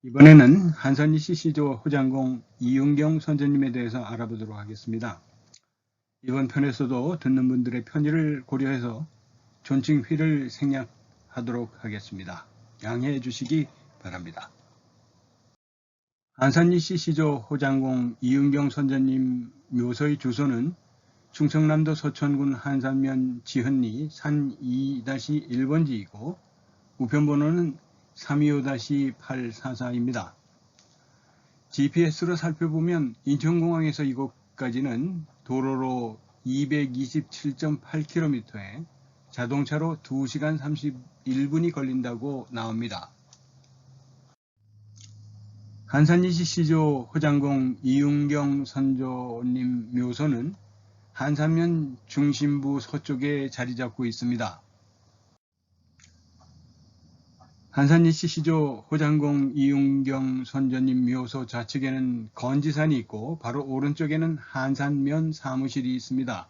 이번에는 한산이시 시조 호장공 이윤경 선생님에 대해서 알아보도록 하겠습니다. 이번 편에서도 듣는 분들의 편의를 고려해서 존칭휘를 생략하도록 하겠습니다. 양해해 주시기 바랍니다. 한산이시 시조 호장공 이윤경 선생님 묘소의 주소는 충청남도 서천군 한산면 지헌리 산 2-1번지이고 우편번호는 325-844입니다. GPS로 살펴보면 인천공항에서 이곳까지는 도로로 227.8km에 자동차로 2시간 31분이 걸린다고 나옵니다. 한산이시 시조 호장공 이윤경 선조님 묘소는 한산면 중심부 서쪽에 자리 잡고 있습니다. 한산이시 시조 호장공 이윤경 선조님 묘소 좌측에는 건지산이 있고 바로 오른쪽에는 한산면 사무실이 있습니다.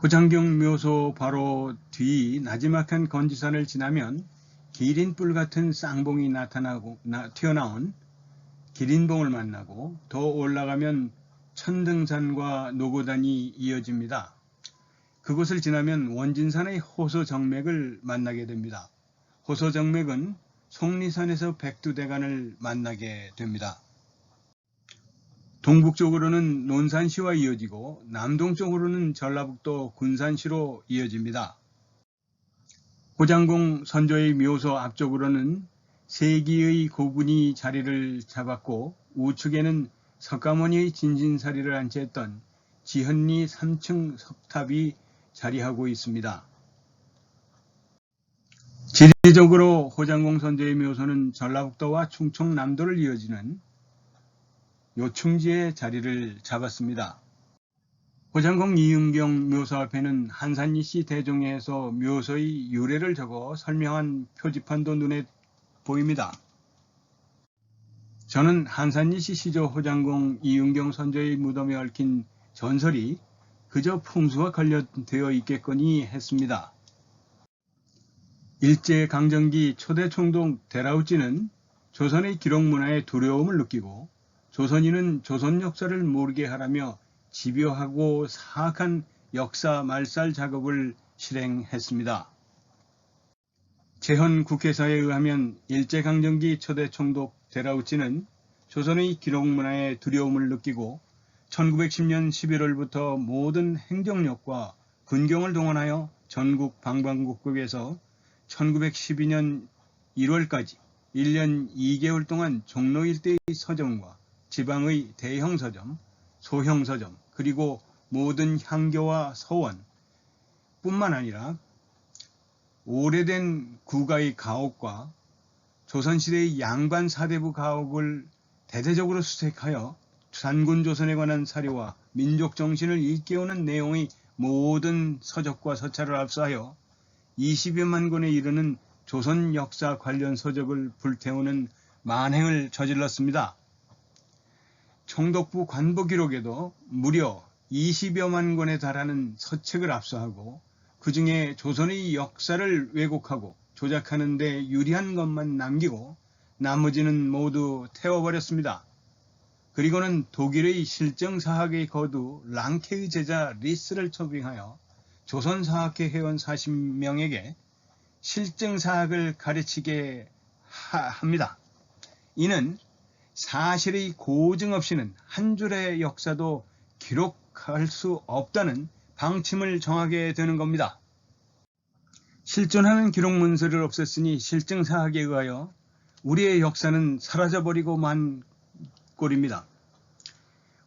호장경 묘소 바로 뒤 나지막한 건지산을 지나면 기린뿔 같은 쌍봉이 튀어나온 기린봉을 만나고 더 올라가면 천등산과 노고단이 이어집니다. 그곳을 지나면 원진산의 호소정맥을 만나게 됩니다. 호소정맥은 속리산에서 백두대간을 만나게 됩니다. 동북쪽으로는 논산시와 이어지고 남동쪽으로는 전라북도 군산시로 이어집니다. 호장공 선조의 묘소 앞쪽으로는 세기의 고군이 자리를 잡았고 우측에는 석가모니의 진진사리를 안치했던 지헌리 3층 석탑이 자리하고 있습니다. 지리적으로 호장공 선조의 묘소는 전라북도와 충청남도를 이어지는 요충지에 자리를 잡았습니다. 호장공 이윤경 묘소 앞에는 한산이시 대종에서 묘소의 유래를 적어 설명한 표지판도 눈에 보입니다. 저는 한산이시 시조 호장공 이윤경 선조의 무덤에 얽힌 전설이 그저 풍수와 관련되어 있겠거니 했습니다. 일제강점기 초대 총독 데라우찌는 조선의 기록문화에 두려움을 느끼고 조선인은 조선 역사를 모르게 하라며 집요하고 사악한 역사 말살 작업을 실행했습니다. 재헌 국회사에 의하면 일제강점기 초대 총독 데라우찌는 조선의 기록문화에 두려움을 느끼고 1910년 11월부터 모든 행정력과 군경을 동원하여 전국 방방곡곡에서 1912년 1월까지 1년 2개월 동안 종로 일대의 서점과 지방의 대형 서점, 소형 서점, 그리고 모든 향교와 서원 뿐만 아니라 오래된 국가의 가옥과 조선시대의 양반 사대부 가옥을 대대적으로 수색하여 단군조선에 관한 사료와 민족 정신을 일깨우는 내용의 모든 서적과 서찰을 압수하여 20여만 권에 이르는 조선 역사 관련 서적을 불태우는 만행을 저질렀습니다. 총독부 관보 기록에도 무려 20여만 권에 달하는 서책을 압수하고 그 중에 조선의 역사를 왜곡하고 조작하는 데 유리한 것만 남기고 나머지는 모두 태워버렸습니다. 그리고는 독일의 실정사학의 거두 랑케의 제자 리스를 초빙하여 조선사학회 회원 40명에게 실정사학을 가르치게 합니다. 이는 사실의 고증 없이는 한 줄의 역사도 기록할 수 없다는 방침을 정하게 되는 겁니다. 실존하는 기록문서를 없앴으니 실증사학에 의하여 우리의 역사는 사라져버리고 만 꼴입니다.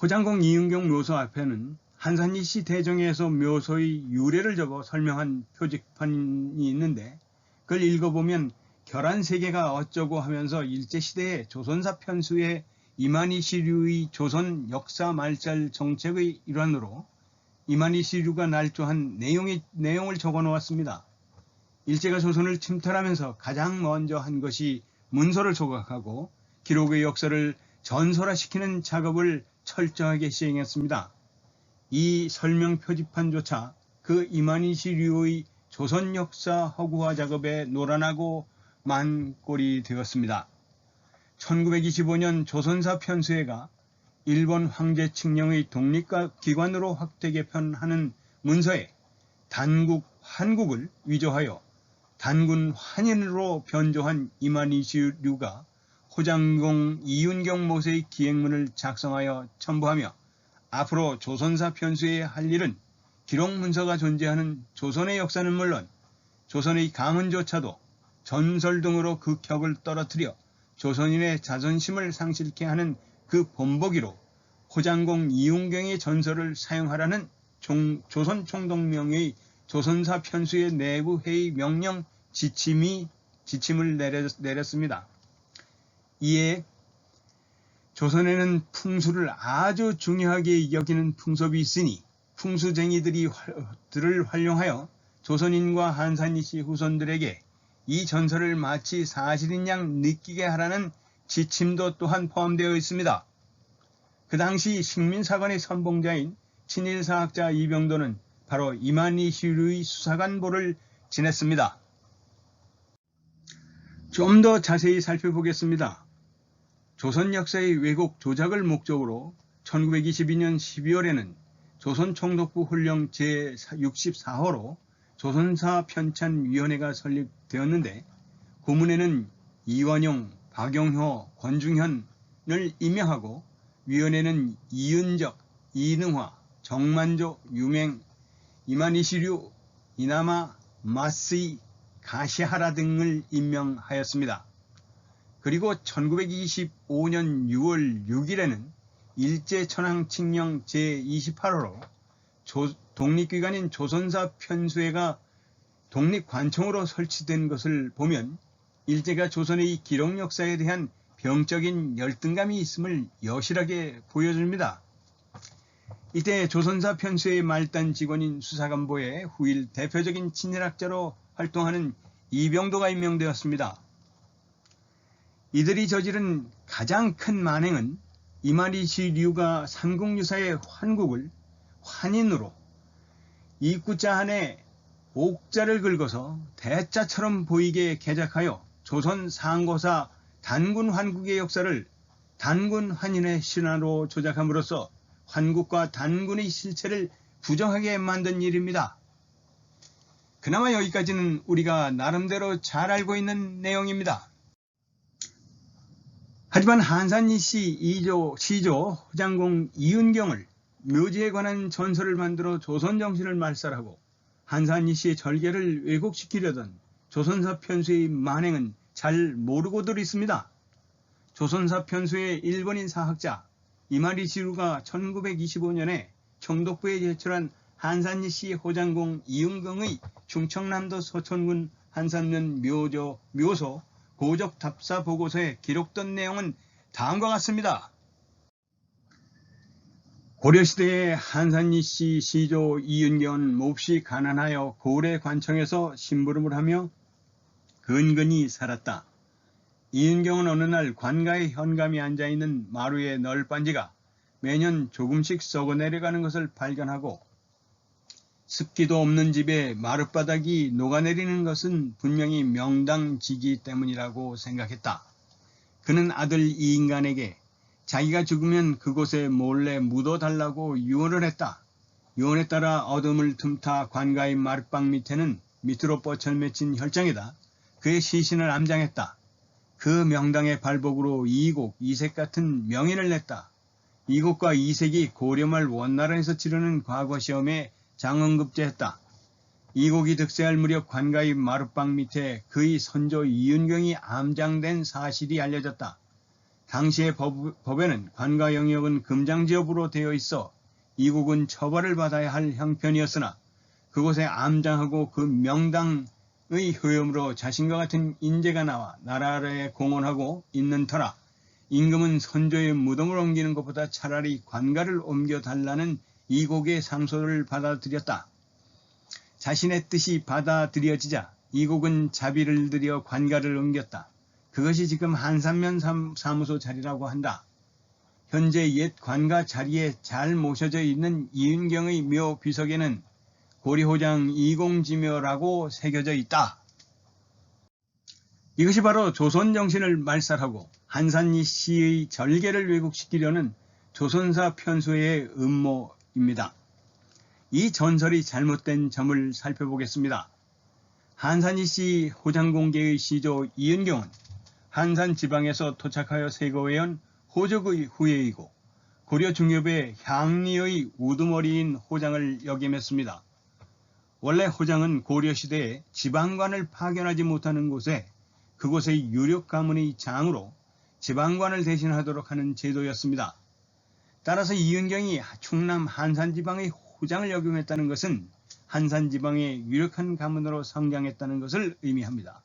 호장공 이윤경 묘소 앞에는 한산이시 대종에서 묘소의 유래를 적어 설명한 표지판이 있는데 그걸 읽어보면 결한세계가 어쩌고 하면서 일제시대의 조선사 편수의 이만희시류의 조선 역사 말살 정책의 일환으로 이만희시류가 날조한 내용을 적어 놓았습니다. 일제가 조선을 침탈하면서 가장 먼저 한 것이 문서를 조각하고 기록의 역사를 전설화시키는 작업을 철저하게 시행했습니다. 이 설명 표지판조차 그 이만희시류의 조선 역사 허구화 작업에 노란하고 만꼴이 되었습니다. 1925년 조선사 편수회가 일본 황제 칙령의 독립기관으로 확대 개편하는 문서에 단국 한국을 위조하여 단군 환인으로 변조한 이만희씨류가 호장공 이윤경 모세의 기행문을 작성하여 첨부하며 앞으로 조선사 편수회에 할 일은 기록 문서가 존재하는 조선의 역사는 물론 조선의 가문조차도 전설 등으로 그 격을 떨어뜨려 조선인의 자존심을 상실케 하는 그 본보기로 호장공 이윤경의 전설을 사용하라는 조선 총독명의 조선사 편수의 내부 회의 명령 지침을 내렸습니다. 이에 조선에는 풍수를 아주 중요하게 여기는 풍습이 있으니 풍수쟁이들을 활용하여 조선인과 한산이씨 후손들에게 이 전설을 마치 사실인 양 느끼게 하라는 지침도 또한 포함되어 있습니다. 그 당시 식민사관의 선봉자인 친일사학자 이병도는 바로 이만희씨류의 수사관보를 지냈습니다. 좀 더 자세히 살펴보겠습니다. 조선 역사의 왜곡 조작을 목적으로 1922년 12월에는 조선총독부 훈령 제64호로 조선사 편찬위원회가 설립되었는데 고문에는 이완용, 박용효, 권중현을 임명하고 위원회는 이은적, 이능화, 정만조, 유맹, 이만희씨류, 이나마, 마스이, 가시하라 등을 임명하였습니다. 그리고 1925년 6월 6일에는 일제천황칙령 제28호로 독립기관인 조선사 편수회가 독립관청으로 설치된 것을 보면 일제가 조선의 기록 역사에 대한 병적인 열등감이 있음을 여실하게 보여줍니다. 이때 조선사 편수회의 말단 직원인 수사관보의 후일 대표적인 친일학자로 활동하는 이병도가 임명되었습니다. 이들이 저지른 가장 큰 만행은 이만희씨류가 삼국유사의 환국을 환인으로 입구자 안에 옥자를 긁어서 대자처럼 보이게 개작하여 조선 상고사 단군 환국의 역사를 단군 환인의 신화로 조작함으로써 환국과 단군의 실체를 부정하게 만든 일입니다. 그나마 여기까지는 우리가 나름대로 잘 알고 있는 내용입니다. 하지만 한산이씨 시조 호장공 이윤경을 묘지에 관한 전설을 만들어 조선 정신을 말살하고 한산이씨의 절개를 왜곡시키려던 조선사 편수의 만행은 잘 모르고들 있습니다. 조선사 편수의 일본인 사학자 이만희씨류가 1925년에 총독부에 제출한 한산이씨 호장공 이윤경의 충청남도 서천군 한산면 묘소 고적 답사 보고서에 기록된 내용은 다음과 같습니다. 고려시대의 한산이씨 시조 이윤경은 몹시 가난하여 고래 관청에서 심부름을 하며 근근히 살았다. 이윤경은 어느 날 관가에 현감이 앉아있는 마루의 널빤지가 매년 조금씩 썩어내려가는 것을 발견하고 습기도 없는 집에 마룻바닥이 녹아내리는 것은 분명히 명당지기 때문이라고 생각했다. 그는 아들 이인간에게 자기가 죽으면 그곳에 몰래 묻어달라고 유언을 했다. 유언에 따라 어둠을 틈타 관가의 마룻방 밑에는 밑으로 뻗쳐맺힌 혈장에다 그의 시신을 암장했다. 그 명당의 발복으로 이곡, 이색 같은 명인을 냈다. 이곡과 이색이 고려말 원나라에서 치르는 과거 시험에 장언급제했다. 이곡이 득세할 무렵 관가의 마룻방 밑에 그의 선조 이윤경이 암장된 사실이 알려졌다. 당시의 법에는 관가 영역은 금장지역으로 되어 있어 이곡은 처벌을 받아야 할 형편이었으나 그곳에 암장하고 그 명당의 효염으로 자신과 같은 인재가 나와 나라에 공헌하고 있는 터라 임금은 선조의 무덤을 옮기는 것보다 차라리 관가를 옮겨달라는 이곡의 상소를 받아들였다. 자신의 뜻이 받아들여지자 이곡은 자비를 들여 관가를 옮겼다. 그것이 지금 한산면 사무소 자리라고 한다. 현재 옛 관가 자리에 잘 모셔져 있는 이윤경의 묘 비석에는 고리호장 이공지묘라고 새겨져 있다. 이것이 바로 조선 정신을 말살하고 한산이 씨의 절개를 왜곡시키려는 조선사 편수의 음모입니다. 이 전설이 잘못된 점을 살펴보겠습니다. 한산이 씨 호장공계의 시조 이은경은 한산 지방에서 도착하여 세거해온 호족의 후예이고 고려 중엽의 향리의 우두머리인 호장을 역임했습니다. 원래 호장은 고려시대에 지방관을 파견하지 못하는 곳에 그곳의 유력 가문의 장으로 지방관을 대신하도록 하는 제도였습니다. 따라서 이은경이 충남 한산지방의 호장을 역임했다는 것은 한산지방의 유력한 가문으로 성장했다는 것을 의미합니다.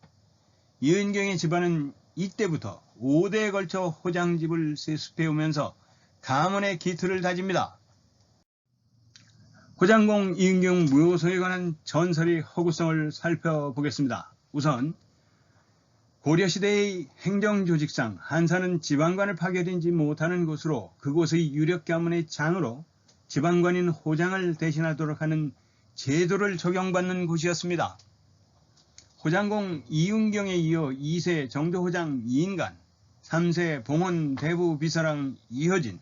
이은경의 집안은 이때부터 5대에 걸쳐 호장집을 세습해오면서 가문의 기틀을 다집니다. 호장공 이은경 묘소에 관한 전설의 허구성을 살펴보겠습니다. 우선 고려시대의 행정조직상 한산은 지방관을 파견하지 못하는 곳으로 그곳의 유력 가문의 장으로 지방관인 호장을 대신하도록 하는 제도를 적용받는 곳이었습니다. 호장공 이은경에 이어 2세 정조호장 이인관, 3세 봉헌 대부 비서랑 이효진,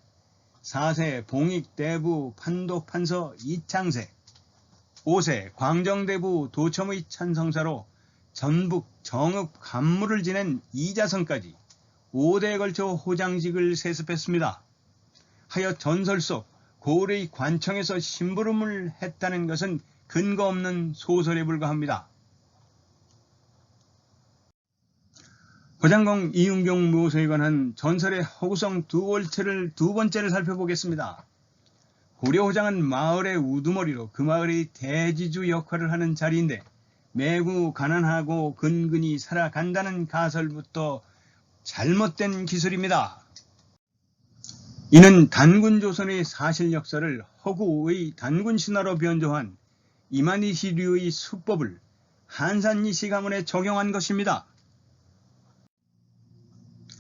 4세 봉익 대부 판독 판서 이창세, 5세 광정대부 도첨의 찬성사로 전북 정읍 간무를 지낸 이자성까지 5대에 걸쳐 호장직을 세습했습니다. 하여 전설 속 고을의 관청에서 심부름을 했다는 것은 근거 없는 소설에 불과합니다. 호장공 이은경 묘소에 관한 전설의 허구성 두 번째를 살펴보겠습니다. 고려호장은 마을의 우두머리로 그 마을의 대지주 역할을 하는 자리인데 매우 가난하고 근근히 살아간다는 가설부터 잘못된 기술입니다. 이는 단군조선의 사실 역사를 허구의 단군신화로 변조한 이만희시류의 수법을 한산이씨 가문에 적용한 것입니다.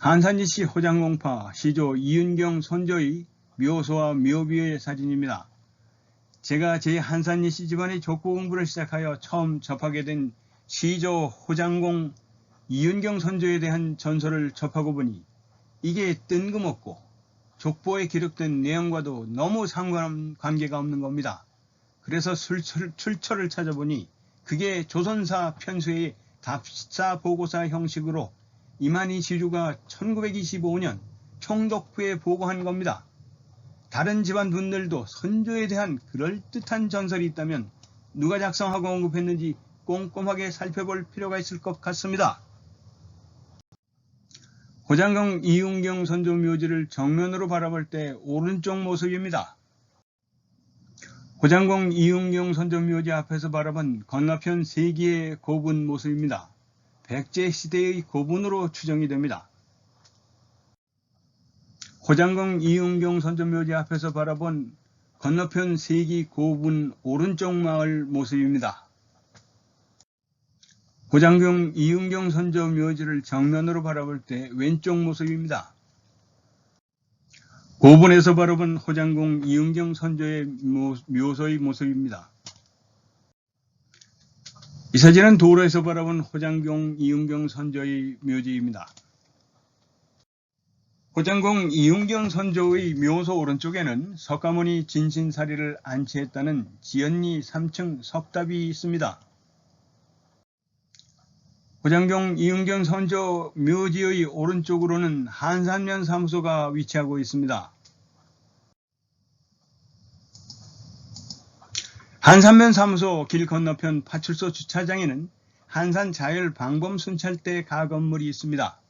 한산이씨 호장공파 시조 이은경 선조의 묘소와 묘비의 사진입니다. 제가 제 한산이씨 집안의 족보 공부를 시작하여 처음 접하게 된 시조 호장공 이은경 선조에 대한 전설을 접하고 보니 이게 뜬금없고 족보에 기록된 내용과도 너무 상관관계가 없는 겁니다. 그래서 출처를 찾아보니 그게 조선사 편수의 답사보고사 형식으로 이만희 시주가 1925년 총독부에 보고한 겁니다. 다른 집안 분들도 선조에 대한 그럴듯한 전설이 있다면 누가 작성하고 언급했는지 꼼꼼하게 살펴볼 필요가 있을 것 같습니다. 호장공 이은경 선조 묘지를 정면으로 바라볼 때 오른쪽 모습입니다. 호장공 이은경 선조 묘지 앞에서 바라본 건너편 세기의 고분 모습입니다. 백제 시대의 고분으로 추정이 됩니다. 호장공 이은경 선조 묘지 앞에서 바라본 건너편 세기 고분 오른쪽 마을 모습입니다. 호장공 이은경 선조 묘지를 정면으로 바라볼 때 왼쪽 모습입니다. 고분에서 바라본 호장공 이은경 선조의 묘소의 모습입니다. 이 사진은 도로에서 바라본 호장공 이은경 선조의 묘지입니다. 호장공 이은경 선조의 묘소 오른쪽에는 석가모니 진신사리를 안치했다는 지연리 3층 석탑이 있습니다. 호장공 이은경 선조 묘지의 오른쪽으로는 한산면 사무소가 위치하고 있습니다. 한산면 사무소 길 건너편 파출소 주차장에는 한산자율 방범순찰대 가건물이 있습니다.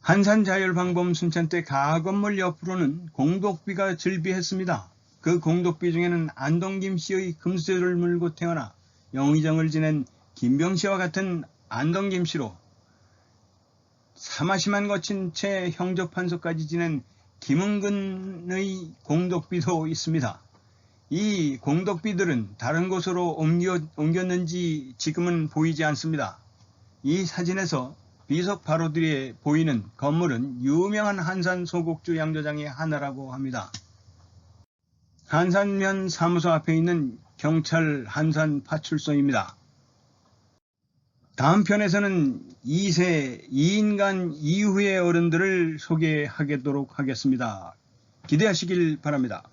한산자율 방범순찰대 가건물 옆으로는 공독비가 즐비했습니다. 그 공독비 중에는 안동김 씨의 금수저를 물고 태어나 영의정을 지낸 김병 씨와 같은 안동김 씨로 사마시만 거친 채 형조판소까지 지낸 김은근의 공독비도 있습니다. 이 공독비들은 다른 곳으로 옮겼는지 지금은 보이지 않습니다. 이 사진에서 비석 바로 뒤에 보이는 건물은 유명한 한산 소곡주 양조장의 하나라고 합니다. 한산면 사무소 앞에 있는 경찰 한산 파출소입니다. 다음 편에서는 2세 2인간 이후의 어른들을 소개하도록 하겠습니다. 기대하시길 바랍니다.